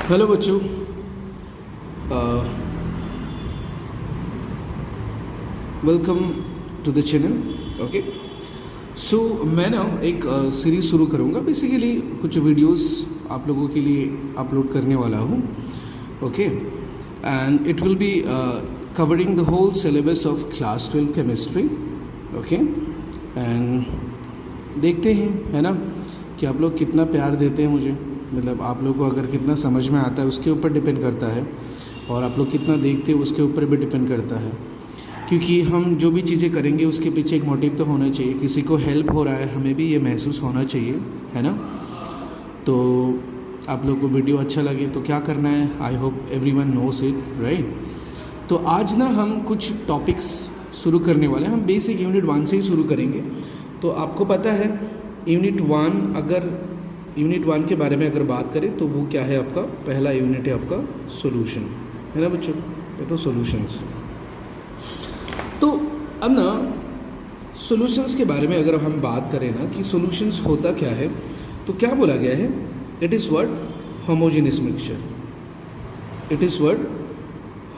Hello बच्चों। Welcome to the channel. Okay, so मैं ना एक सीरीज़ शुरू करूँगा। बेसिकली कुछ वीडियोस आप लोगों के लिए अपलोड करने वाला हूँ। Okay, and it will be covering the whole syllabus of class 12 chemistry. Okay, and देखते हैं, है ना, कि आप लोग कितना प्यार देते हैं मुझे। मतलब आप लोग को अगर कितना समझ में आता है उसके ऊपर डिपेंड करता है, और आप लोग कितना देखते हैं उसके ऊपर भी डिपेंड करता है। क्योंकि हम जो भी चीज़ें करेंगे उसके पीछे एक मोटिव तो होना चाहिए। किसी को हेल्प हो रहा है, हमें भी ये महसूस होना चाहिए, है ना। तो आप लोग को वीडियो अच्छा लगे तो क्या करना है, I hope everyone knows it, right. तो आज ना हम कुछ टॉपिक्स शुरू करने वाले हैं। हम बेसिक यूनिट 1 से ही शुरू करेंगे। तो आपको पता है यूनिट 1, अगर यूनिट 1 के बारे में अगर बात करें तो वो क्या है, आपका पहला यूनिट है आपका सॉल्यूशन, है ना बच्चों। ये तो सॉल्यूशंस। तो अब ना सॉल्यूशंस के बारे में अगर हम बात करें ना कि सॉल्यूशंस होता क्या है, तो क्या बोला गया है, it is what homogeneous mixture. It is what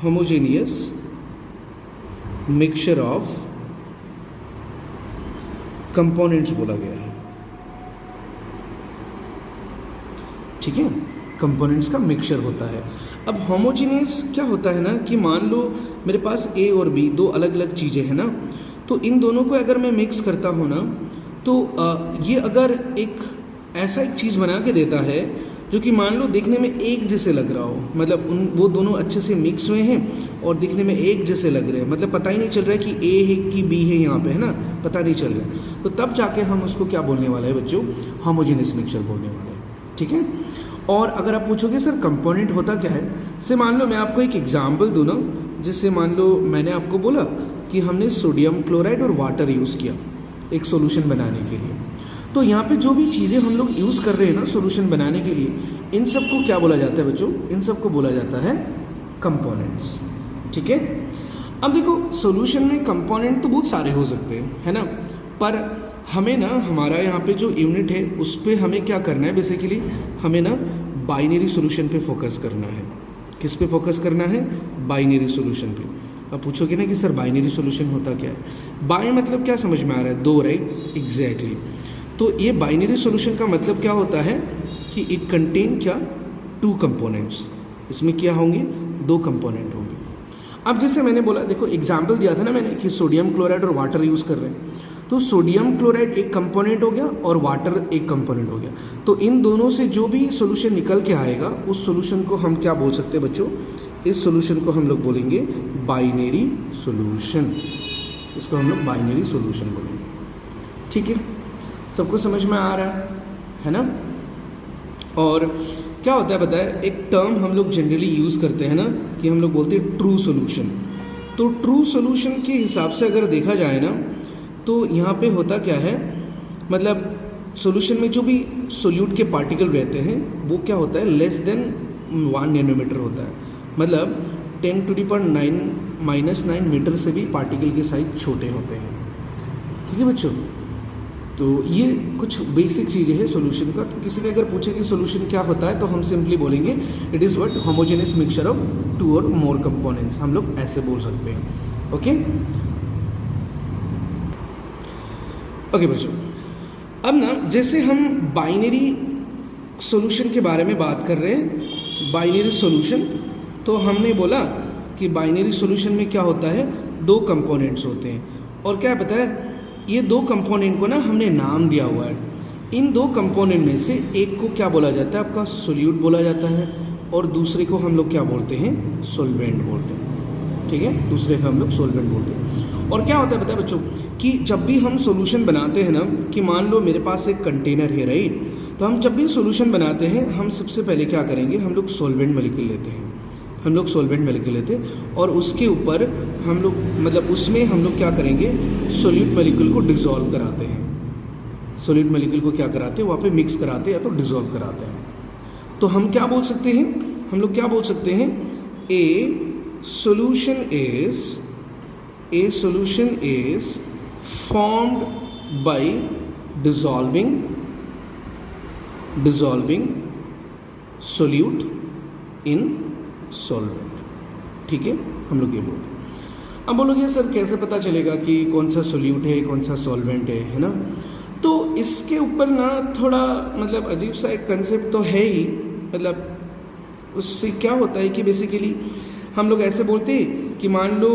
homogeneous mixture of components बोला गया है। ठीक है, कंपोनेंट्स का मिक्सचर होता है। अब होमोजेनियस क्या होता है ना कि मान लो मेरे पास ए और बी दो अलग अलग चीज़ें हैं ना, तो इन दोनों को अगर मैं मिक्स करता हूँ ना, तो ये अगर एक ऐसा एक चीज़ बना के देता है जो कि मान लो दिखने में एक जैसे लग रहा हो। मतलब वो दोनों अच्छे से मिक्स हुए हैं और दिखने में एक जैसे लग रहे हैं। मतलब पता ही नहीं चल रहा है कि ए है कि बी है यहाँ पे, है ना, पता नहीं चल रहा है। तो तब जाके हम उसको क्या बोलने वाला है बच्चों, होमोजेनियस मिक्सचर बोलने वाले हैं। ठीक है। और अगर आप पूछोगे सर कंपोनेंट होता क्या है, से मान लो मैं आपको एक एग्जाम्पल दूँ ना, जिससे मान लो मैंने आपको बोला कि हमने सोडियम क्लोराइड और वाटर यूज़ किया एक सॉल्यूशन बनाने के लिए। तो यहाँ पे जो भी चीज़ें हम लोग यूज़ कर रहे हैं ना सॉल्यूशन बनाने के लिए, इन सब को क्या बोला जाता है बच्चों, इन सब को बोला जाता है कंपोनेंट्स। ठीक है। अब देखो सॉल्यूशन में कंपोनेंट तो बहुत सारे हो सकते हैं, है ना, पर हमें ना हमारा यहाँ पे जो यूनिट है उस पर हमें क्या करना है, बेसिकली हमें ना बाइनरी सॉल्यूशन पे फोकस करना है। किस पे फोकस करना है, बाइनरी सॉल्यूशन पे। अब पूछोगे ना कि सर बाइनरी सॉल्यूशन होता क्या है, बाई मतलब क्या समझ में आ रहा है, दो, राइट, एग्जैक्टली। तो ये बाइनरी सॉल्यूशन का मतलब क्या होता है कि इट कंटेन क्या, टू कंपोनेंट्स। इसमें क्या होंगे, दो कंपोनेंट होंगे। अब जैसे मैंने बोला, देखो एग्जाम्पल दिया था ना मैंने कि सोडियम क्लोराइड और वाटर यूज़ कर रहे हैं, तो सोडियम क्लोराइड एक कंपोनेंट हो गया और वाटर एक कंपोनेंट हो गया। तो इन दोनों से जो भी सॉल्यूशन निकल के आएगा उस सॉल्यूशन को हम क्या बोल सकते हैं बच्चों, इस सॉल्यूशन को हम लोग बोलेंगे बाइनरी सॉल्यूशन। इसको हम लोग बाइनरी सॉल्यूशन बोलेंगे। ठीक है, सबको समझ में आ रहा है ना। और क्या होता है पता है, एक टर्म हम लोग जनरली यूज़ करते हैं ना कि हम लोग बोलते हैं ट्रू सॉल्यूशन। तो ट्रू सॉल्यूशन के हिसाब से अगर देखा जाए ना, तो यहाँ पे होता क्या है, मतलब सॉल्यूशन में जो भी सोल्यूट के पार्टिकल रहते हैं वो क्या होता है, लेस देन 1 नैनोमीटर होता है। मतलब 10⁻⁹ मीटर से भी पार्टिकल के साइज छोटे होते हैं। ठीक है बच्चों, तो ये कुछ बेसिक चीज़ें हैं सॉल्यूशन का। तो किसी ने अगर पूछे कि सॉल्यूशन क्या होता है, तो हम सिंपली बोलेंगे it is what homogeneous mixture of 2 और मोर कंपोनेंट्स। हम लोग ऐसे बोल सकते हैं। ओके ओके बच्चों, अब ना जैसे हम बाइनरी सॉल्यूशन के बारे में बात कर रहे हैं, बाइनरी सॉल्यूशन, तो हमने बोला कि बाइनरी सॉल्यूशन में क्या होता है, दो कंपोनेंट्स होते हैं। और क्या पता है, ये दो कंपोनेंट को ना हमने नाम दिया हुआ है। इन दो कंपोनेंट में से एक को क्या बोला जाता है, आपका सोल्यूट बोला जाता है, और दूसरे को हम लोग क्या बोलते हैं, सॉल्वेंट बोलते हैं। ठीक है, दूसरे को हम लोग सॉल्वेंट बोलते हैं। और क्या होता है पता है बच्चों कि जब भी हम सॉल्यूशन बनाते हैं ना, कि मान लो मेरे पास एक कंटेनर है, राइट, तो हम जब भी सॉल्यूशन बनाते हैं हम सबसे पहले क्या करेंगे, हम लोग सॉल्वेंट मॉलिक्यूल लेते हैं। हम लोग सॉल्वेंट मॉलिक्यूल लेते हैं और उसके ऊपर हम लोग, मतलब उसमें हम लोग क्या करेंगे, सोल्यूट मॉलिक्यूल को डिसॉल्व कराते हैं। सोल्यूट मॉलिक्यूल को क्या कराते हैं, वहाँ पे मिक्स कराते हैं या तो डिसॉल्व कराते हैं। तो हम क्या बोल सकते हैं, हम लोग क्या बोल सकते हैं, ए solution is formed by dissolving solute in solvent. ठीक है, हम लोग ये बोलते हैं। अब बोलोगे सर कैसे पता चलेगा कि कौन सा सोल्यूट है कौन सा सॉल्वेंट है ना? तो इसके ऊपर ना थोड़ा मतलब अजीब सा एक कंसेप्ट तो है ही। मतलब उससे क्या होता है कि बेसिकली हम लोग ऐसे बोलते हैं कि मान लो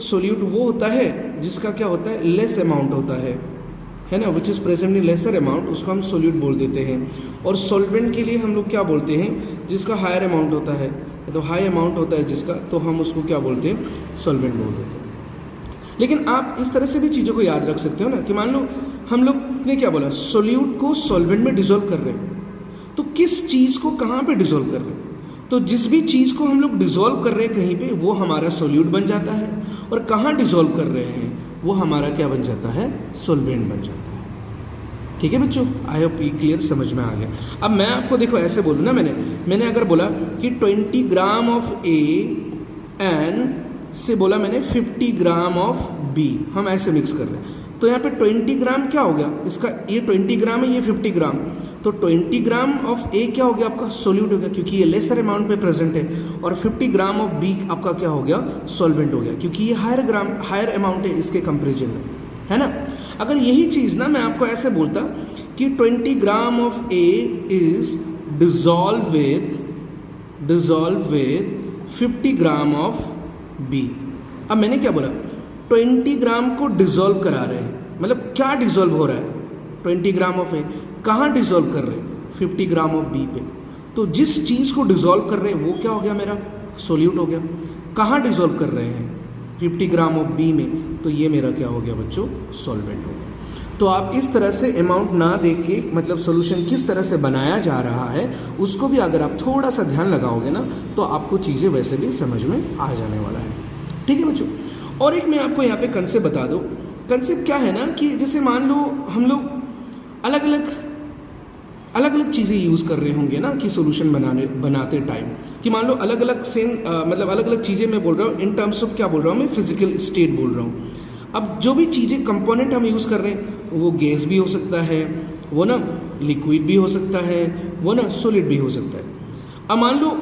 सोल्यूट वो होता है जिसका क्या होता है लेस अमाउंट होता है ना, which is present in lesser amount, उसको हम सोल्यूट बोल देते हैं। और सॉल्वेंट के लिए हम लोग क्या बोलते हैं, जिसका हायर अमाउंट होता है, तो हाई अमाउंट होता है जिसका, तो हम उसको क्या बोलते हैं, सॉल्वेंट बोल देते हैं। लेकिन आप इस तरह से भी चीज़ों को याद रख सकते हो ना कि मान लो हम लोग ने क्या बोला, सोल्यूट को सॉल्वेंट में डिसॉल्व कर रहे हैं, तो किस चीज़ को कहाँ पे डिसॉल्व कर रहे हैं, तो जिस भी चीज़ को हम लोग डिसॉल्व कर रहे हैं कहीं पे वो हमारा सोल्यूट बन जाता है, और कहाँ डिसॉल्व कर रहे हैं वो हमारा क्या बन जाता है, सॉल्वेंट बन जाता है। ठीक है बच्चों, आई होप ये क्लियर समझ में आ गया। अब मैं आपको देखो ऐसे बोलूँ ना, मैंने अगर बोला कि 20 ग्राम ऑफ ए एंड से बोला मैंने 50 ग्राम ऑफ बी, हम ऐसे मिक्स कर रहे हैं, तो यहाँ पे 20 ग्राम क्या हो गया इसका, ये 20 ग्राम है, ये 50 ग्राम, तो 20 ग्राम ऑफ ए क्या हो गया आपका, सोल्यूट हो गया क्योंकि ये लेसर अमाउंट पे प्रेजेंट है, और 50 ग्राम ऑफ बी आपका क्या हो गया, सॉल्वेंट हो गया क्योंकि ये हायर अमाउंट है इसके कंपेरिजन में, है ना। अगर यही चीज़ ना मैं आपको ऐसे बोलता कि 20 gram of A is dissolve with 50 gram of B. अब मैंने क्या बोला, 20 ग्राम को डिजॉल्व करा रहे हैं, मतलब क्या डिजॉल्व हो रहा है, 20 ग्राम ऑफ ए कहाँ डिजॉल्व कर रहे हैं, 50 ग्राम ऑफ बी पे, तो जिस चीज़ को डिजॉल्व कर रहे हैं वो क्या हो गया, मेरा सोल्यूट हो गया। कहाँ डिजॉल्व कर रहे हैं, 50 ग्राम ऑफ बी में, तो ये मेरा क्या हो गया बच्चों, सॉल्वेंट हो गया। तो आप इस तरह से अमाउंट ना देख के, मतलब सोल्यूशन किस तरह से बनाया जा रहा है उसको भी अगर आप थोड़ा सा ध्यान लगाओगे ना, तो आपको चीज़ें वैसे भी समझ में आ जाने वाला है। ठीक है बच्चों, और एक मैं आपको यहाँ पे कंसेप्ट बता दूँ। कंसेप्ट क्या है ना कि जैसे मान लो हम लोग अलग अलग चीज़ें यूज़ कर रहे होंगे ना कि सोल्यूशन बनाते टाइम, कि मान लो अलग अलग मतलब अलग अलग चीज़ें मैं बोल रहा हूँ इन टर्म्स ऑफ, क्या बोल रहा हूँ मैं, फिजिकल स्टेट बोल रहा हूँ। अब जो भी चीज़ें कंपोनेंट हम यूज़ कर रहे हैं वो गैस भी हो सकता है, वो ना लिक्विड भी हो सकता है, वो ना सॉलिड भी हो सकता है। अब मान लो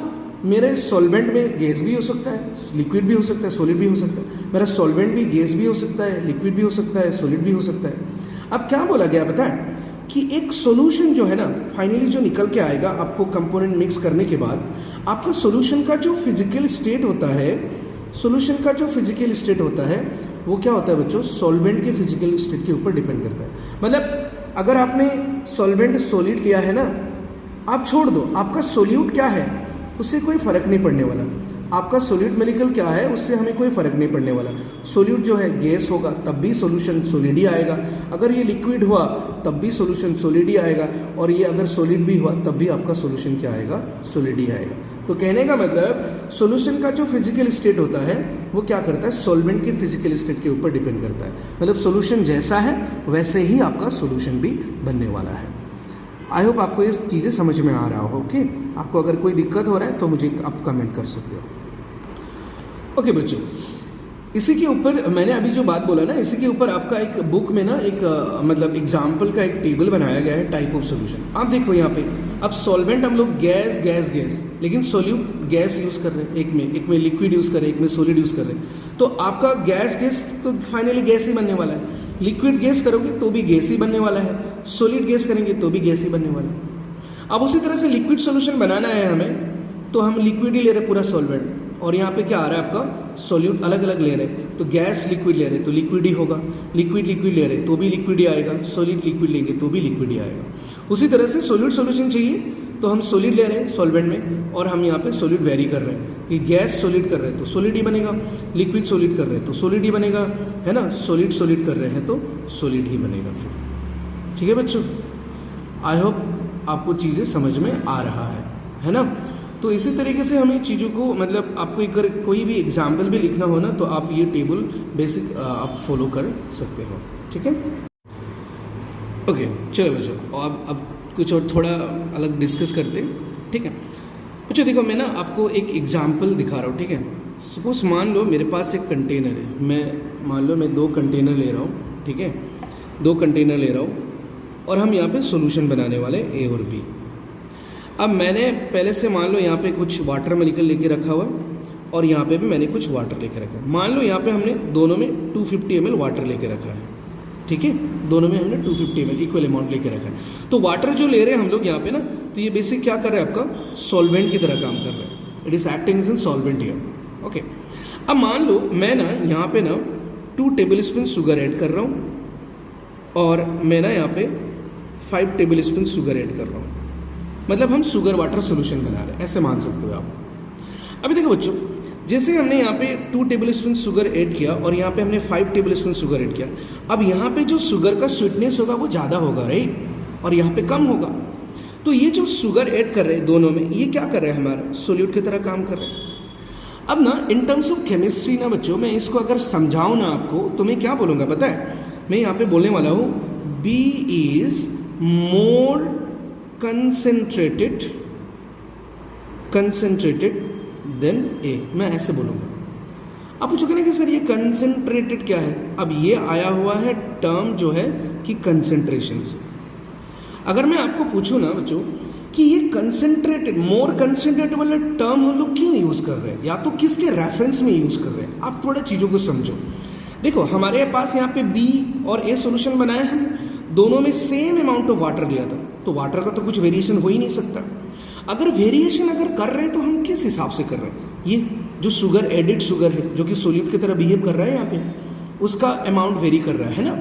मेरे सॉल्वेंट में गैस भी हो सकता है, लिक्विड भी हो सकता है, सॉलिड भी हो सकता है। मेरा सॉल्वेंट भी गैस भी हो सकता है, लिक्विड भी हो सकता है, सॉलिड भी हो सकता है। अब क्या बोला गया पता है कि एक सॉल्यूशन जो है ना, फाइनली जो निकल के आएगा आपको कंपोनेंट मिक्स करने के बाद, आपका सॉल्यूशन का जो फिजिकल स्टेट होता है, सॉल्यूशन का जो फिजिकल स्टेट होता है वो क्या होता है बच्चों, सॉल्वेंट के फिजिकल स्टेट के ऊपर डिपेंड करता है। मतलब अगर आपने सॉल्वेंट सॉलिड लिया है ना, आप छोड़ दो, आपका सोल्यूट क्या है उससे कोई फ़र्क नहीं पड़ने वाला। आपका सोल्यूट मॉलिक्यूल क्या है उससे हमें कोई फ़र्क नहीं पड़ने वाला। सोल्यूट जो है गैस होगा तब भी सॉल्यूशन सॉलिड ही आएगा, अगर ये लिक्विड हुआ तब भी सॉल्यूशन सॉलिड ही आएगा, और ये अगर सॉलिड भी हुआ तब भी आपका सॉल्यूशन क्या आएगा, सॉलिड ही आएगा। तो कहने का मतलब सॉल्यूशन का जो फिजिकल स्टेट होता है वो क्या करता है, सॉल्वेंट के फिजिकल स्टेट के ऊपर डिपेंड करता है। मतलब सॉल्यूशन जैसा है वैसे ही आपका सॉल्यूशन भी बनने वाला है। आई होप आपको ये चीज़ें समझ में आ रहा हो। ओके, आपको अगर कोई दिक्कत हो रहा है तो मुझे आप कमेंट कर सकते हो। ओके बच्चों, इसी के ऊपर मैंने अभी जो बात बोला ना, इसी के ऊपर आपका एक बुक में ना एक मतलब एग्जाम्पल का एक टेबल बनाया गया है, टाइप ऑफ सोल्यूशन। आप देखो यहाँ पे, अब सॉल्वेंट हम लोग गैस गैस गैस, लेकिन सोल्यूट गैस यूज़ कर रहे हैं, एक में लिक्विड यूज़ कर रहे हैं, एक में सॉलिड यूज़ कर रहे हैं। तो आपका गैस गैस तो फाइनली गैस ही बनने वाला है, लिक्विड गैस करोगे तो भी गैस ही बनने वाला है, सॉलिड गैस करेंगे तो भी गैस ही बनने वाला है। अब उसी तरह से लिक्विड सॉल्यूशन बनाना है हमें, तो हम लिक्विड ही ले रहे पूरा सॉल्वेंट, और यहाँ पे क्या आ रहा है आपका सॉल्यूट अलग अलग ले रहे हैं, तो गैस लिक्विड ले रहे तो लिक्विड ही होगा, लिक्विड ले रहे तो भी लिक्विड ही आएगा, सॉलिड लिक्विड लेंगे तो भी लिक्विड ही आएगा। उसी तरह से सॉल्यूट सॉल्यूशन चाहिए तो हम सॉलिड ले रहे हैं सॉल्वेंट में, और हम यहाँ पे सॉलिड वेरी कर रहे हैं कि गैस सॉलिड कर रहे हैं तो सॉलिड ही बनेगा, लिक्विड सॉलिड कर रहे हैं तो सॉलिड ही बनेगा, है ना, सॉलिड सॉलिड कर रहे हैं तो सॉलिड ही बनेगा फिर। ठीक है बच्चों, आई होप आपको चीज़ें समझ में आ रहा है ना। तो इसी तरीके से हमें चीज़ों को, मतलब आपको अगर कोई भी एग्जाम्पल भी लिखना हो ना तो आप ये टेबल बेसिक आप फॉलो कर सकते हो। ठीक है, ओके चलो बच्चों, अब कुछ और थोड़ा अलग डिस्कस करते हैं। ठीक है बच्चों, देखो मैं ना आपको एक एग्जाम्पल दिखा रहा हूँ। ठीक है, सपोज मान लो मेरे पास एक कंटेनर है, मान लो मैं 2 कंटेनर ले रहा हूँ। ठीक है, 2 कंटेनर ले रहा हूँ और हम यहाँ पे सॉल्यूशन बनाने वाले ए और बी। अब मैंने पहले से मान लो यहाँ पे कुछ वाटर मोलिक्यूल लेके रखा हुआ है और यहाँ पे भी मैंने कुछ वाटर लेके रखा है। मान लो यहाँ पे हमने दोनों में 250 ml वाटर लेके रखा है, ठीक है, दोनों में हमने 250 ml इक्वल अमाउंट लेके रखा है। तो वाटर जो ले रहे हैं हम लोग यहाँ पे ना, तो ये बेसिक क्या कर रहा है, आपका सॉल्वेंट की तरह काम कर रहा है। It is acting as an solvent here. Okay, अब मान लो मैं ना यहाँ पे ना 2 टेबल स्पून शुगर ऐड कर रहा हूँ और मैं ना यहाँ पे 5 टेबल स्पून शुगर ऐड कर रहा हूँ, मतलब हम शुगर वाटर सोल्यूशन बना रहे हैं, ऐसे मान सकते हो आप। अभी देखो बच्चों, जैसे हमने यहाँ पे 2 टेबल स्पून शुगर ऐड किया और यहाँ पे हमने 5 टेबल स्पून शुगर ऐड किया। अब यहाँ पे जो शुगर का स्वीटनेस होगा वो ज़्यादा होगा, राइट, और यहाँ पे कम होगा। तो ये जो शुगर ऐड कर रहे हैं दोनों में, ये क्या कर रहे हैं, हमारा सोल्यूट की तरह काम कर रहे हैं। अब ना इन टर्म्स ऑफ केमिस्ट्री ना बच्चों, मैं इसको अगर समझाऊँ ना आपको, तो मैं क्या बोलूँगा पता है, मैं यहाँ पे बोलने वाला हूँ B is more concentrated than A, मैं ऐसे बोलूँगा। आप पूछोगे ना कि सर ये कंसेंट्रेटेड क्या है। अब ये आया हुआ है टर्म जो है कि कंसेंट्रेशन से। अगर मैं आपको पूछूँ ना बच्चों कि ये कंसेंट्रेटेड, मोर कंसेंट्रेटेड वाला टर्म हम लोग क्यों यूज़ कर रहे हैं, या तो किसके रेफरेंस में यूज़ कर रहे हैं, आप थोड़ा चीज़ों को समझो। देखो हमारे पास यहाँ पे B और A सोल्यूशन बनाया है, दोनों में सेम अमाउंट ऑफ वाटर लिया था, तो वाटर का तो कुछ वेरिएशन हो ही नहीं सकता। अगर वेरिएशन अगर कर रहे हैं तो हम किस हिसाब से कर रहे हैं, ये जो शुगर एडिड शुगर है जो कि सोल्यूट की तरह बिहेव कर रहा है यहाँ पे, उसका अमाउंट वेरी कर रहा है ना।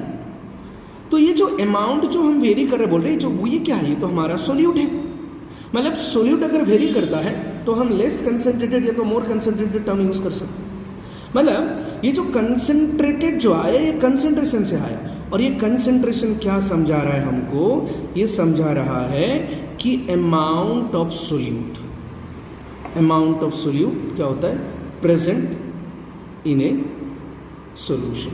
तो ये जो अमाउंट जो हम वेरी कर रहे बोल रहे हैं, जो वो ये क्या है, ये तो हमारा सोल्यूट है। मतलब सोल्यूट अगर वेरी करता है तो हम लेस कंसेंट्रेटेड या तो मोर कंसेंट्रेटेड टर्म यूज कर सकते हैं। मतलब ये जो कंसेंट्रेटेड जो आया ये कंसेंट्रेशन से आया, और ये कंसेंट्रेशन क्या समझा रहा है हमको, ये समझा रहा है कि अमाउंट ऑफ सोल्यूट क्या होता है, प्रेजेंट इन ए सॉल्यूशन।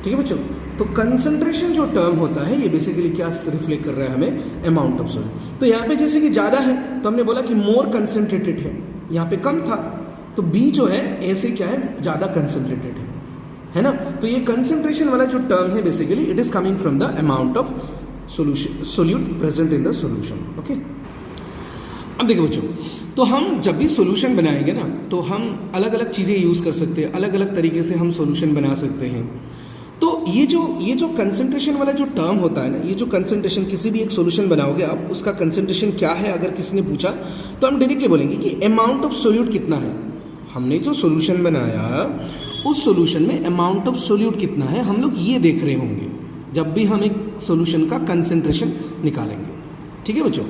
ठीक है बच्चों, तो कंसंट्रेशन जो टर्म होता है ये बेसिकली क्या रिफ्लेक्ट कर रहा है हमें, अमाउंट ऑफ सोल्यूट। तो यहाँ पे जैसे कि ज़्यादा है तो हमने बोला कि मोर कंसंट्रेटेड है, यहाँ पे कम था तो बी जो है ऐसे क्या है, ज़्यादा कंसंट्रेटेड है ना। तो ये कंसंट्रेशन वाला जो टर्म है basically it is coming from the amount of solute present in the solution. Okay, अब देखो बच्चों, तो हम जब भी सोल्यूशन बनाएंगे ना तो हम अलग अलग चीज़ें यूज़ कर सकते हैं, अलग अलग तरीके से हम सोल्यूशन बना सकते हैं। तो ये जो कंसंट्रेशन वाला जो टर्म होता है ना, ये जो कंसंट्रेशन, किसी भी एक सोल्यूशन बनाओगे आप, उसका कंसंट्रेशन क्या है अगर किसी ने पूछा तो हम डायरेक्टली बोलेंगे कि अमाउंट ऑफ सोल्यूट कितना है। हमने जो सोल्यूशन बनाया उस सोल्यूशन में अमाउंट ऑफ सोल्यूट कितना है, हम लोग ये देख रहे होंगे जब भी हम एक सोल्यूशन का कंसंट्रेशन निकालेंगे। ठीक है बच्चों,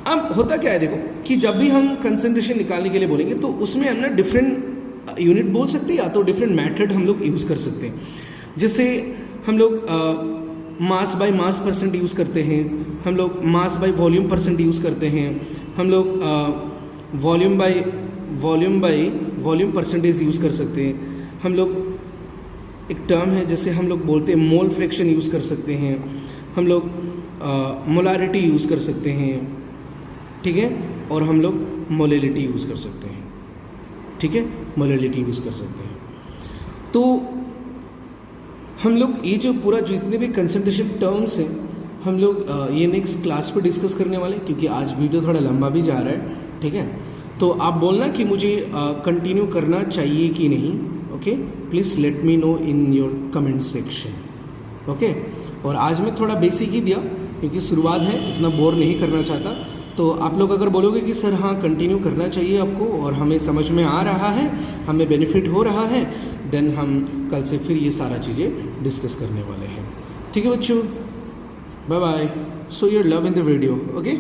अब होता क्या है देखो कि जब भी हम कंसंट्रेशन निकालने के लिए बोलेंगे तो उसमें हम ना डिफरेंट यूनिट बोल सकते हैं या तो डिफरेंट मेथड हम लोग यूज़ कर सकते हैं। जैसे हम लोग mass by mass percent use करते हैं, हम लोग mass by volume percent use करते हैं, हम लोग volume by volume percentage use कर सकते हैं, हम लोग एक टर्म है जैसे हम लोग बोलते हैं मोल फ्रैक्शन यूज़ कर सकते हैं, हम लोग मोलारिटी यूज़ कर सकते हैं, ठीक है, और हम लोग मोलेलिटी यूज़ कर सकते हैं। ठीक है, मोलेलिटी यूज़ कर सकते हैं। तो हम लोग ये जो पूरा जितने भी कंसंट्रेशन टर्म्स हैं हम लोग ये नेक्स्ट क्लास पे डिस्कस करने वाले हैं, क्योंकि आज वीडियो थोड़ा लंबा भी जा रहा है। ठीक है, तो आप बोलना कि मुझे कंटिन्यू करना चाहिए कि नहीं। Okay, please let me know in your comment section. Okay, और आज मैं थोड़ा बेसिक ही दिया क्योंकि शुरुआत है, इतना बोर नहीं करना चाहता। तो आप लोग अगर बोलोगे कि सर हाँ कंटिन्यू करना चाहिए आपको और हमें समझ में आ रहा है, हमें बेनिफिट हो रहा है, देन हम कल से फिर ये सारा चीज़ें डिस्कस करने वाले हैं। ठीक है बच्चों, bye bye, so your love in the video. Okay.